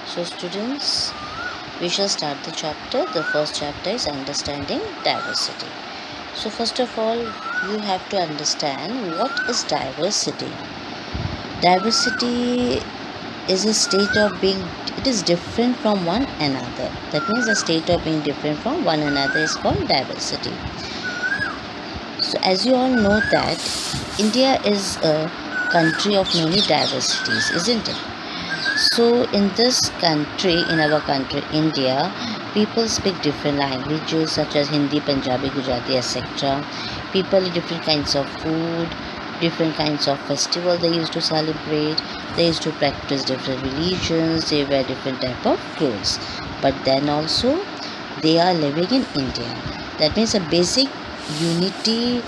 So students, we shall start the chapter. The first chapter is understanding diversity. So first of all, you have to understand what is diversity. Diversity is a state of being, it is different from one another. That means a state of being different from one another is called diversity. So as you all know that India is a country of many diversities, isn't it? So in this country, in our country, India, people speak different languages such as Hindi, Punjabi, Gujarati, etc. People eat different kinds of food, different kinds of festival they used to celebrate. They used to practice different religions. They wear different type of clothes. But then also, they are living in India. That means a basic unity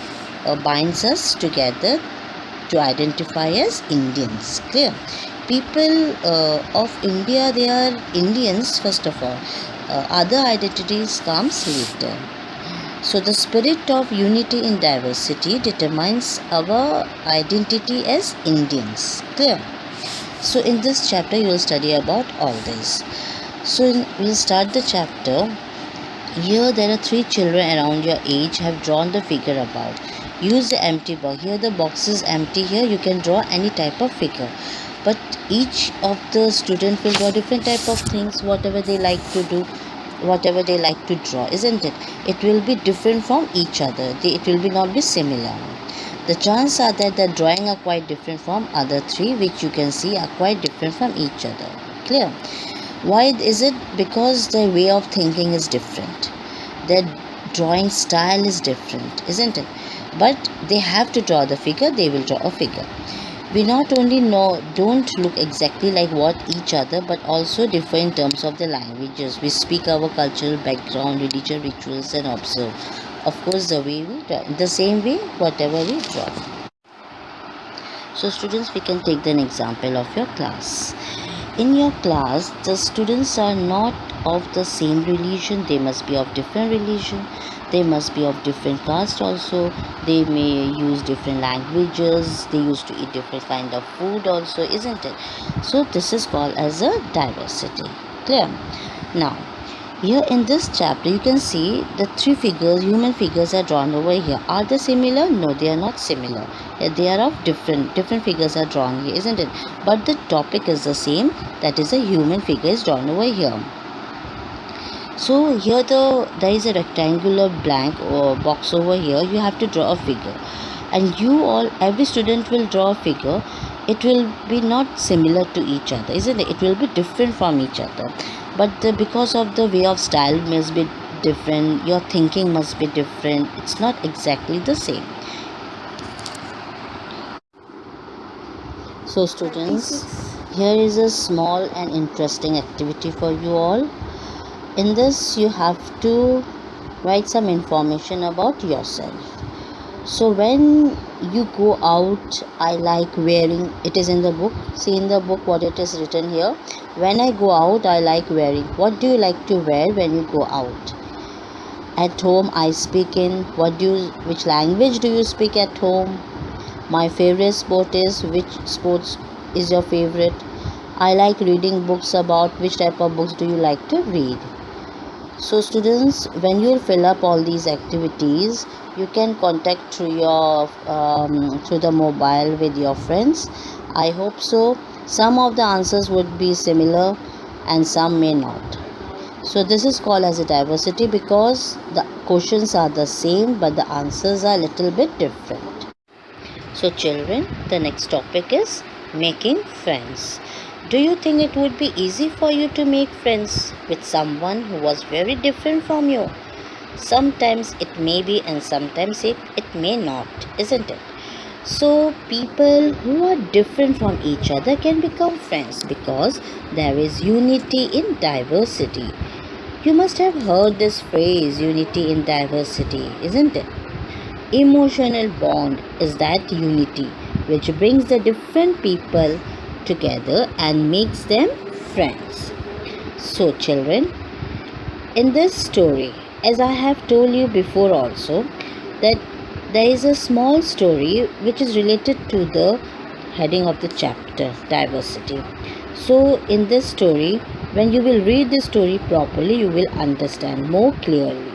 binds us together to identify as Indians. Clear? People of India, they are Indians first of all. Other identities comes later. So the spirit of unity in diversity determines our identity as Indians. Clear? So in this chapter you will study about all this. So we'll start the chapter. Here there are 3 children around your age have drawn the figure about. Use the empty box. Here the box is empty. Here you can draw any type of figure. But each of the student will draw different type of things, whatever they like to do, whatever they like to draw, isn't it? It will be different from each other. It will be not be similar. The chances are that the drawing are quite different from other 3, which you can see are quite different from each other. Clear? Why is it? Because their way of thinking is different. Their drawing style is different, isn't it? But they have to draw the figure, they will draw a figure. We not only don't look exactly like what each other, but also differ in terms of the languages. We speak our cultural background, religious rituals, and observe. Of course, the way we draw, the same way, whatever we draw. So, students, we can take an example of your class. In your class, the students are not of the same religion. They must be of different religion. They must be of different caste also. They may use different languages. They used to eat different kind of food also, isn't it? So this is called as a diversity. Clear? Now, here in this chapter, you can see the 3 figures, human figures are drawn over here. Are they similar? No, they are not similar. They are of different figures are drawn here, isn't it? But the topic is the same. That is, a human figure is drawn over here. So here there is a rectangular blank or box over here. You have to draw a figure, and every student will draw a figure. It will be not similar to each other, isn't it? It will be different from each other. But because of the way of style must be different, your thinking must be different. It's not exactly the same. So students, here is a small and interesting activity for you all. In this you have to write some information about yourself. So when you go out, I like wearing, it is in the book. See in the book what it is written here. When I go out, I like wearing. What do you like to wear when you go out? At home, I speak in, which language do you speak at home? My favorite sport is, which sports is your favorite? I like reading books. About which type of books do you like to read? So students, when you fill up all these activities, you can contact through the mobile with your friends. I hope so. Some of the answers would be similar and some may not. So this is called as a diversity because the questions are the same but the answers are a little bit different. So children, the next topic is making friends. Do you think it would be easy for you to make friends with someone who was very different from you? Sometimes it may be and sometimes it may not, isn't it? So people who are different from each other can become friends because there is unity in diversity. You must have heard this phrase, unity in diversity, isn't it? Emotional bond is that unity which brings the different people together and makes them friends. So children, in this story, as I have told you before also, that there is a small story which is related to the heading of the chapter, diversity. So in this story, When you will read the story properly, you will understand more clearly.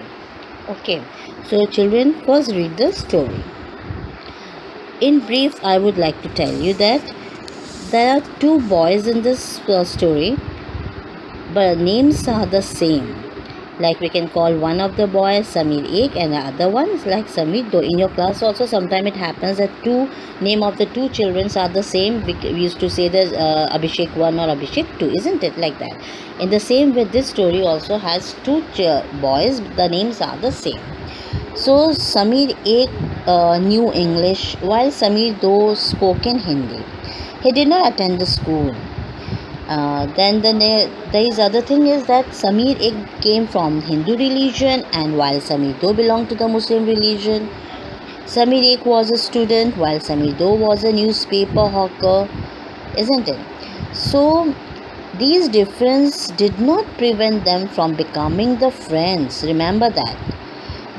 Okay, so children, first read the story. In brief, I would like to tell you that there are two boys in this story, but names are the same. Like we can call one of the boys Samir Ek and the other one is like Samir Do. In your class also sometimes it happens that two name of the two children are the same. We used to say there's Abhishek 1 or Abhishek 2, isn't it like that? In the same way, this story also has two boys, the names are the same. So Samir Ek knew English while Samir Do spoke in Hindi. He did not attend the school. Then there is other thing is that Samir Ek came from Hindu religion, and while Samir Do belonged to the Muslim religion. Samir Ek was a student while Samir Do was a newspaper hawker, isn't it? So these differences did not prevent them from becoming the friends. Remember that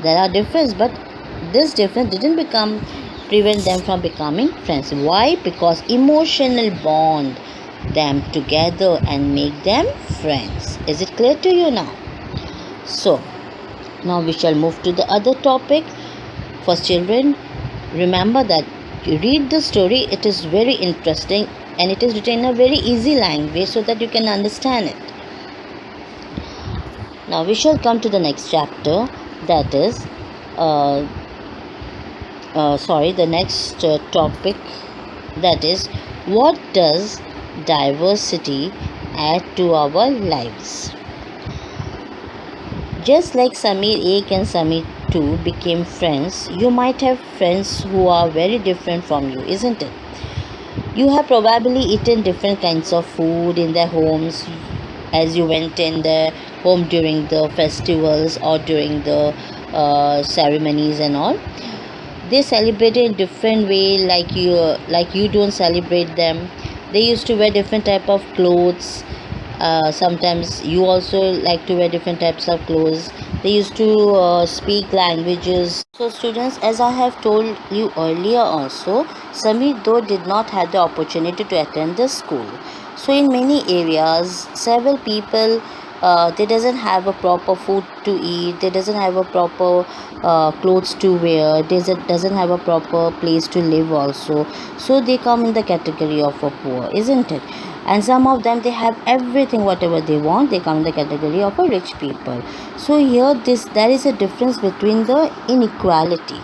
there are differences, but this difference didn't prevent them from becoming friends. Why? Because emotional bond them together and make them friends. Is it clear to you now? So now we shall move to the other topic. First, children, remember that you read the story, it is very interesting and it is written in a very easy language so that you can understand it. Now we shall come to the next chapter, that is the next topic, that is, what does diversity add to our lives? Just like Samir Ek and Samir 2 became friends, you might have friends who are very different from you, isn't it? You have probably eaten different kinds of food in their homes as you went in their home during the festivals or during the ceremonies and all. They celebrate in different way, like you don't celebrate them. They used to wear different type of clothes. Sometimes you also like to wear different types of clothes. They used to speak languages. So students, as I have told you earlier also, Samir though did not have the opportunity to attend the school. So in many areas, several people they doesn't have a proper food to eat, they doesn't have a proper clothes to wear, they doesn't have a proper place to live also. So they come in the category of a poor, isn't it? And some of them, they have everything whatever they want, they come in the category of a rich people. So here there is a difference between the inequality.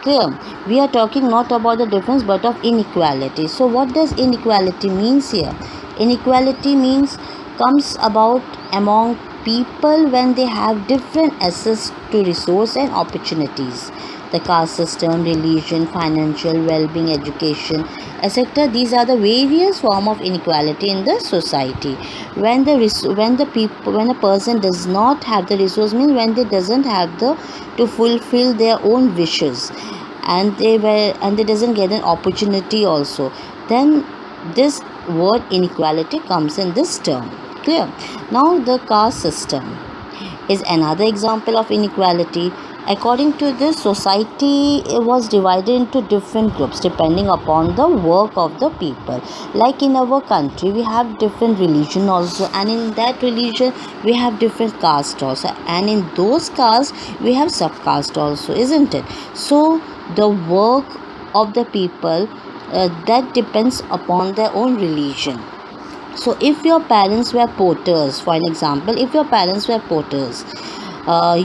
Clear? We are talking not about the difference but of inequality. So what does inequality means here? Inequality means comes about among people when they have different access to resource and opportunities. The caste system, religion, financial well-being, education, etc. These are the various form of inequality in the society. When a person does not have the resource, means when they doesn't have the to fulfill their own wishes, and they doesn't get an opportunity also, then this word inequality comes in this term. Clear? Now the caste system is another example of inequality. According to this, society was divided into different groups depending upon the work of the people. Like in our country, we have different religion also, and in that religion we have different caste also, and in those castes we have subcaste also, isn't it? So the work of the people that depends upon their own religion. So if your parents were porters, for an example, if your parents were porters,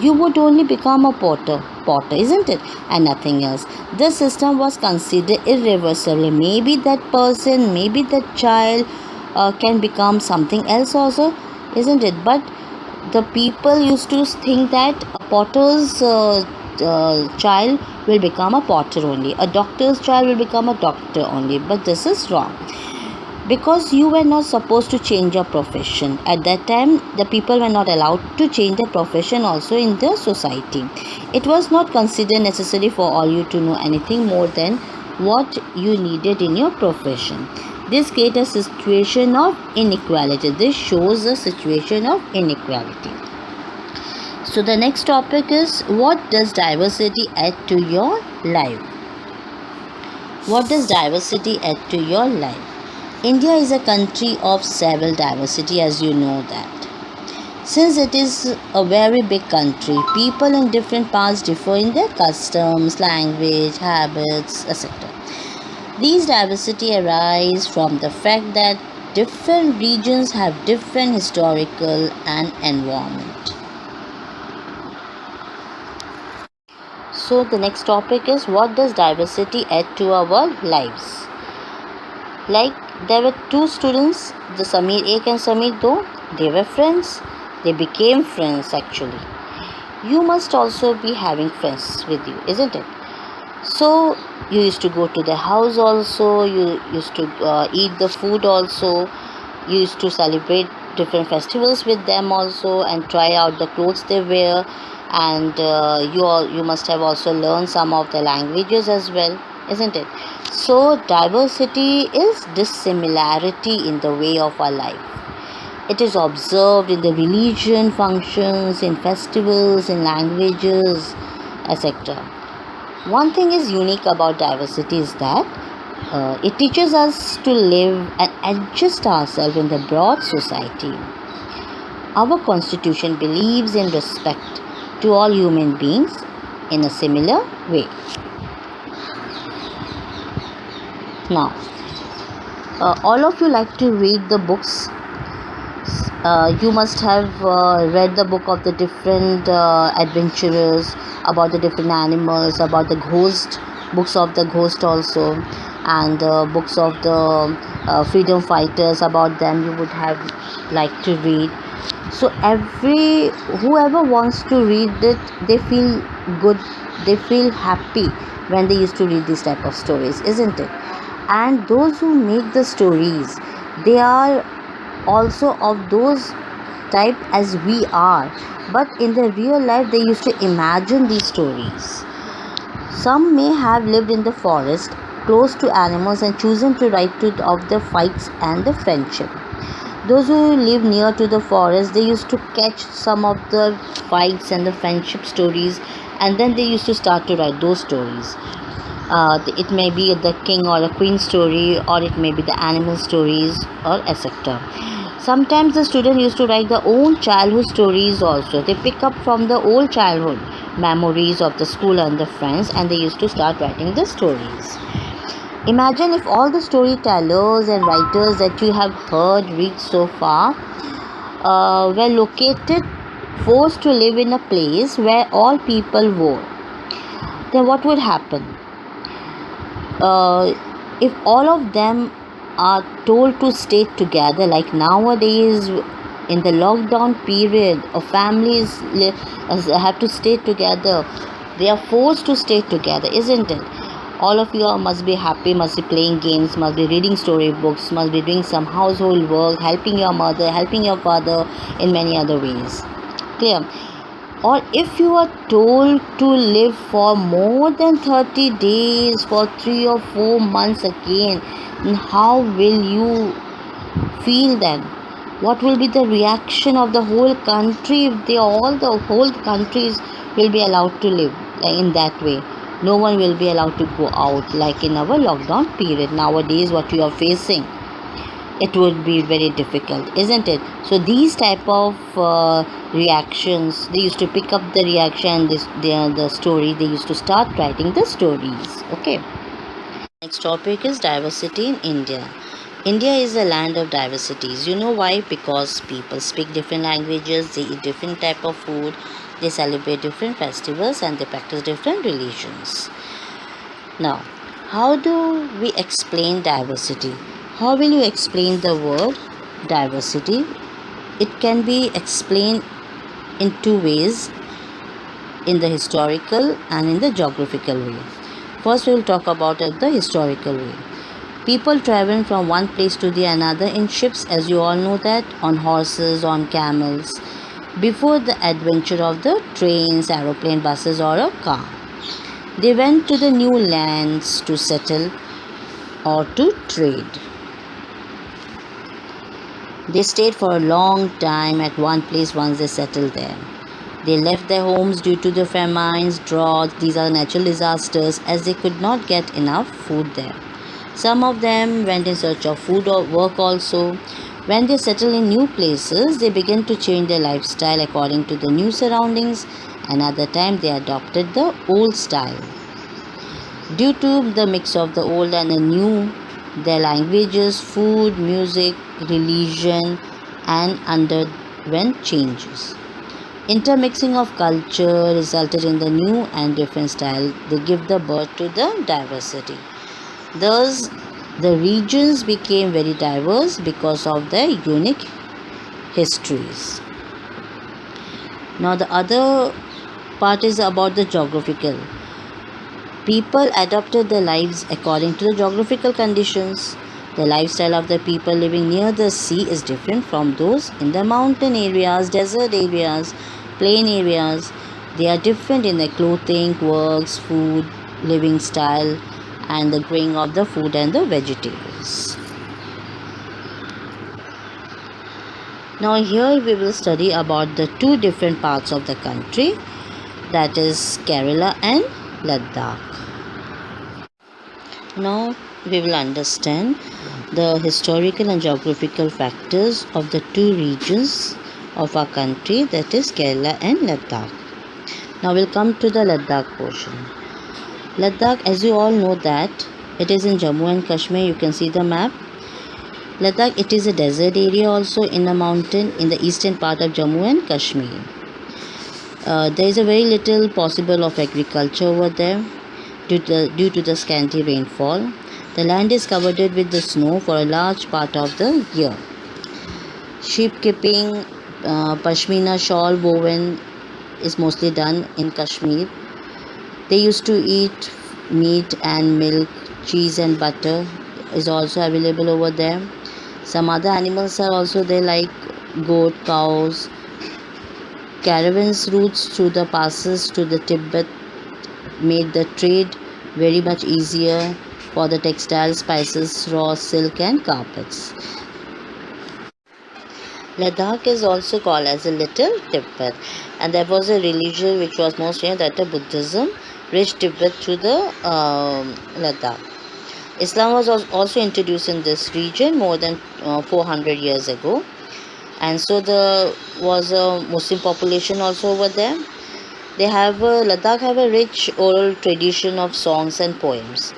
you would only become a potter, isn't it? And nothing else. This system was considered irreversible. Maybe that person, maybe that child can become something else also, isn't it? But the people used to think that a potter's child will become a potter only, a doctor's child will become a doctor only. But this is wrong, because you were not supposed to change your profession. At that time, the people were not allowed to change their profession also in the society. It was not considered necessary for all you to know anything more than what you needed in your profession. This creates a situation of inequality. This shows a situation of inequality. So the next topic is, what does diversity add to your life? What does diversity add to your life? India is a country of several diversity, as you know that. Since it is a very big country, people in different parts differ in their customs, language, habits, etc. These diversity arise from the fact that different regions have different historical and environment. So the next topic is, what does diversity add to our lives? Like, there were two students, the Samir Ek and Samir Do. They were friends. They became friends actually. You must also be having friends with you, isn't it? So you used to go to their house also. You used to eat the food also. You used to celebrate different festivals with them also, and try out the clothes they wear. And you must have also learned some of the languages as well, isn't it? So diversity is dissimilarity in the way of our life. It is observed in the religion functions, in festivals, in languages, etc. One thing is unique about diversity is that it teaches us to live and adjust ourselves in the broad society. Our constitution believes in respect to all human beings in a similar way. Now, all of you like to read the books. You must have read the book of the different adventurers, about the different animals, about the ghost, books of the ghost also, and books of the freedom fighters. About them you would have liked to read. So whoever wants to read it, they feel good, they feel happy when they used to read these type of stories, isn't it? And those who make the stories, they are also of those type as we are, but in the real life they used to imagine these stories. Some may have lived in the forest close to animals and chosen to write of the fights and the friendship. Those who live near to the forest, they used to catch some of the fights and the friendship stories, and then they used to start to write those stories. It may be the king or a queen story, or it may be the animal stories, or etc. Sometimes the student used to write their own childhood stories also. They pick up from the old childhood memories of the school and the friends, and they used to start writing the stories. Imagine if all the storytellers and writers that you have heard read so far were located, forced to live in a place where all people were. Then what would happen? If all of them are told to stay together, like nowadays in the lockdown period, families have to stay together. They are forced to stay together, isn't it? All of you must be happy, must be playing games, must be reading storybooks, must be doing some household work, helping your mother, helping your father in many other ways. Clear? Or if you are told to live for more than 30 days, for 3 or 4 months again, how will you feel then? What will be the reaction of the whole country if the whole countries will be allowed to live in that way? No one will be allowed to go out like in our lockdown period. Nowadays what we are facing, it would be very difficult, isn't it? So these type of reactions, they used to pick up the reaction, the story, they used to start writing the stories. Okay, next topic is diversity in India. India is a land of diversities. You know why? Because people speak different languages, they eat different type of food, they celebrate different festivals, and they practice different religions. Now, how do we explain diversity? How will you explain the word diversity? It can be explained in two ways, in the historical and in the geographical way. First, we will talk about the historical way. People travel from one place to the another in ships, as you all know that, on horses, on camels, before the adventure of the trains, aeroplane, buses, or a car. They went to the new lands to settle or to trade. They stayed for a long time at one place once they settled there. They left their homes due to the famines, droughts, these are natural disasters, as they could not get enough food there. Some of them went in search of food or work also. When they settle in new places, they begin to change their lifestyle according to the new surroundings. Another time they adopted the old style. Due to the mix of the old and the new, their languages, food, music, religion, and underwent changes. Intermixing of culture resulted in the new and different style. They give the birth to the diversity. Thus, the regions became very diverse because of their unique histories. Now, the other part is about the geographical. People adapted their lives according to the geographical conditions. The lifestyle of the people living near the sea is different from those in the mountain areas, desert areas, plain areas. They are different in their clothing, works, food, living style, and the growing of the food and the vegetables. Now here we will study about the two different parts of the country, that is Kerala and Ladakh. Now we will understand the historical and geographical factors of the two regions of our country, that is Kerala and Ladakh. Now we'll come to the Ladakh portion. Ladakh, as you all know, that it is in Jammu and Kashmir. You can see the map. Ladakh, it is a desert area also in a mountain in the eastern part of Jammu and Kashmir. There is a very little possible of agriculture over there due to the scanty rainfall. The land is covered with the snow for a large part of the year. Sheep keeping, pashmina shawl woven is mostly done in Kashmir. They used to eat meat and milk, cheese and butter is also available over there. Some other animals are also there like goat, cows. Caravans routes through the passes to the Tibet made the trade very much easier for the textiles, spices, raw silk and carpets. Ladakh is also called as a Little Tibet, and there was a religion which was most near that of Buddhism reached Tibet through the Ladakh. Islam was also introduced in this region more than 400 years ago, and so there was a Muslim population also over there. Ladakh have a rich oral tradition of songs and poems.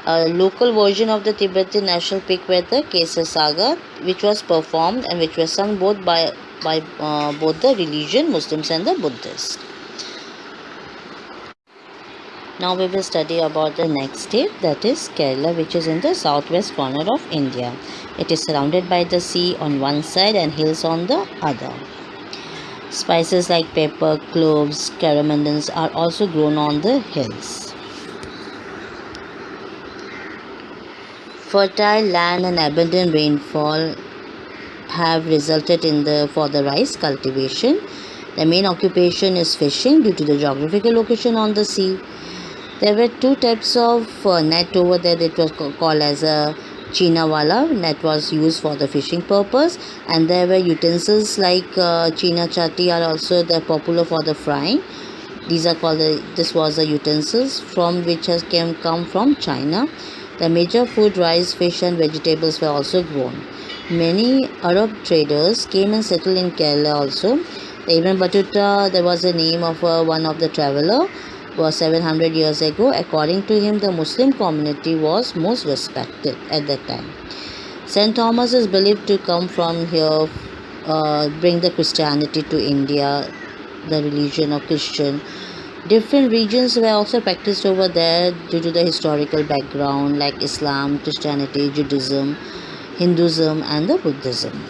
A local version of the Tibetan national peak were the Kesar Saga, which was performed and which was sung both by both the religion, Muslims and the Buddhists. Now we will study about the next state, that is Kerala, which is in the southwest corner of India. It is surrounded by the sea on one side and hills on the other. Spices like pepper, cloves, caramendans are also grown on the hills. Fertile land and abundant rainfall have resulted for the rice cultivation. The main occupation is fishing due to the geographical location on the sea. There were two types of net over there that was called as a Chinawala. Net was used for the fishing purpose, and there were utensils like China chatti are also popular for the frying. These are called this was the utensils from which has come from China. The major food, rice, fish and vegetables were also grown. Many Arab traders came and settled in Kerala also. The Ibn Battuta, there was a name of one of the traveller, was 700 years ago. According to him, the Muslim community was most respected at that time. St. Thomas is believed to come from here, bring the Christianity to India, the religion of Christian. Different regions were also practiced over there due to the historical background like Islam, Christianity, Judaism, Hinduism and the Buddhism.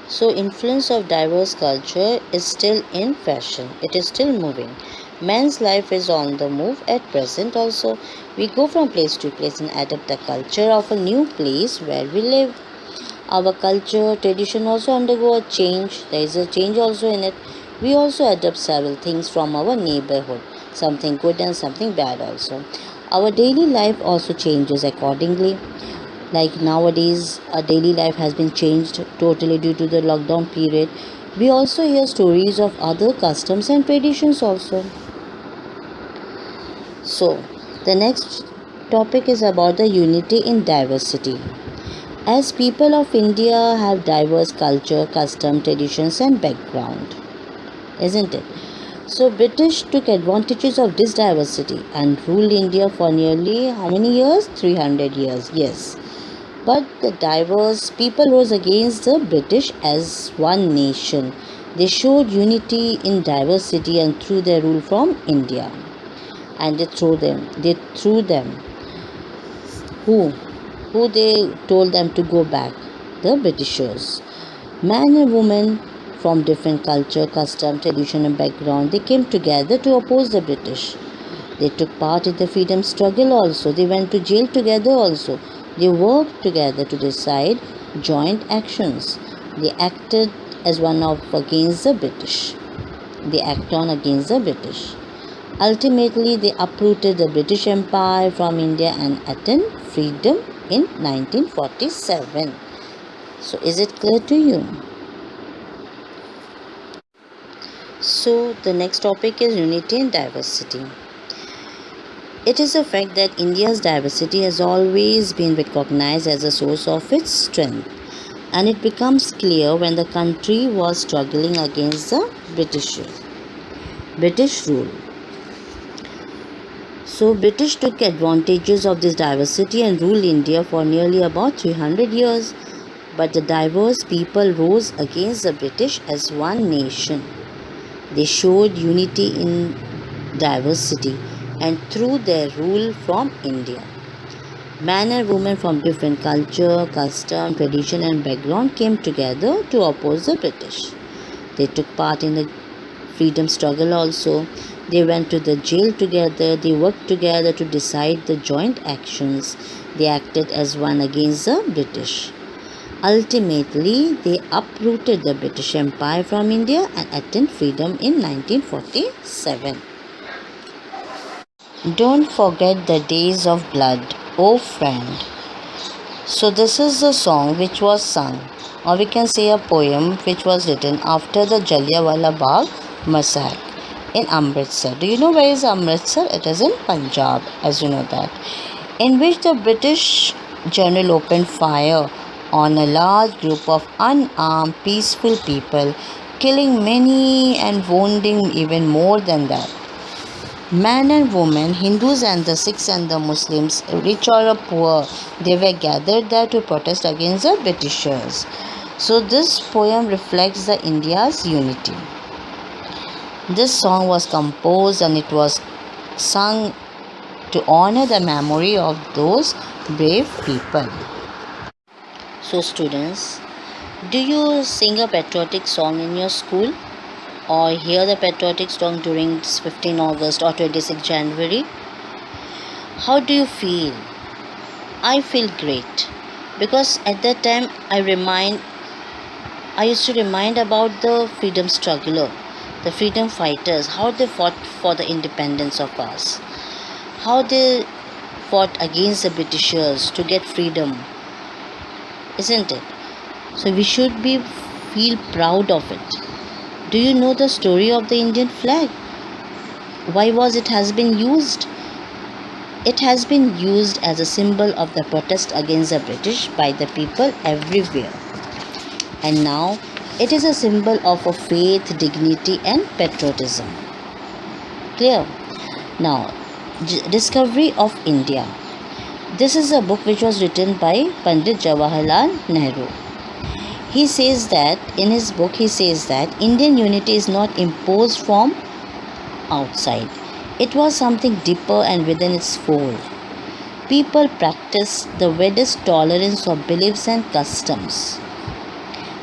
So influence of diverse culture is still in fashion. It is still moving. Man's life is on the move at present also. We go from place to place and adapt the culture of a new place where we live. Our culture, tradition also undergo a change. There is a change also in it. We also adopt several things from our neighborhood, something good and something bad also. Our daily life also changes accordingly. Like nowadays, our daily life has been changed totally due to the lockdown period. We also hear stories of other customs and traditions also. So, the next topic is about the unity in diversity. As people of India have diverse culture, custom, traditions and background, isn't it? So British took advantages of this diversity and ruled India for nearly how many years? 300 years. Yes. But the diverse people rose against the British as one nation. They showed unity in diversity and threw their rule from India. And they threw them. Who? Who they told them to go back? The Britishers. Man and woman from different culture, custom, tradition and background, they came together to oppose the British. They took part in the freedom struggle also. They went to jail together also. They worked together to decide joint actions. They acted as one of against the British. They act on against the British. Ultimately, they uprooted the British Empire from India and attained freedom in 1947. So, is it clear to you? So, the next topic is unity and diversity. It is a fact that India's diversity has always been recognized as a source of its strength, and it becomes clear when the country was struggling against the British rule. So British took advantages of this diversity and ruled India for nearly about 300 years. But the diverse people rose against the British as one nation. They showed unity in diversity and threw their rule from India. Men and women from different culture, custom, tradition and background came together to oppose the British. They took part in the freedom struggle also. They went to the jail together. They worked together to decide the joint actions. They acted as one against the British. Ultimately, they uprooted the British Empire from India and attained freedom in 1947. Don't forget the days of blood, oh friend. So this is the song which was sung, or we can say a poem which was written after the Jallianwala Bagh massacre in Amritsar. Do you know where is Amritsar? It is in Punjab, as you know that. In which the British general opened fire on a large group of unarmed, peaceful people, killing many and wounding even more than that. Men and women, Hindus and the Sikhs and the Muslims, rich or poor, they were gathered there to protest against the Britishers. So this poem reflects the India's unity. This song was composed and it was sung to honor the memory of those brave people. So students, do you sing a patriotic song in your school? Or hear the patriotic song during 15 August or 26 January? How do you feel? I feel great because at that time I used to remind about the freedom struggler, the freedom fighters, how they fought for the independence of us, how they fought against the Britishers to get freedom, isn't it? So we should be feel proud of it. Do you know the story of the Indian flag? Why was it has been used? It has been used as a symbol of the protest against the British by the people everywhere. And now it is a symbol of a faith, dignity and patriotism. Clear? Now, Discovery of India. This is a book which was written by Pandit Jawaharlal Nehru. He says that in his book Indian unity is not imposed from outside. It was something deeper and within its fold. People practice the Vedist tolerance of beliefs and customs.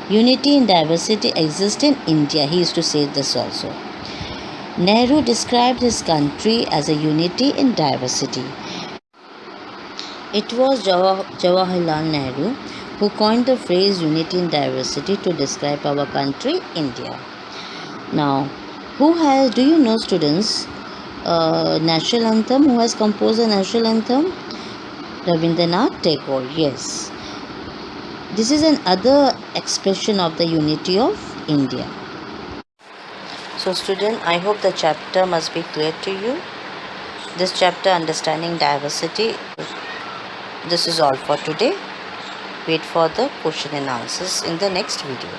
Unity in diversity exists in India. He used to say this also. Nehru described his country as a unity in diversity. It was Jawaharlal Nehru who coined the phrase unity in diversity to describe our country, India. Now, do you know students, national anthem, who has composed the national anthem? Rabindranath Tagore, yes. This is another expression of the unity of India. So student, I hope the chapter must be clear to you. This chapter, understanding diversity, this is all for today. Wait for the question and answers in the next video.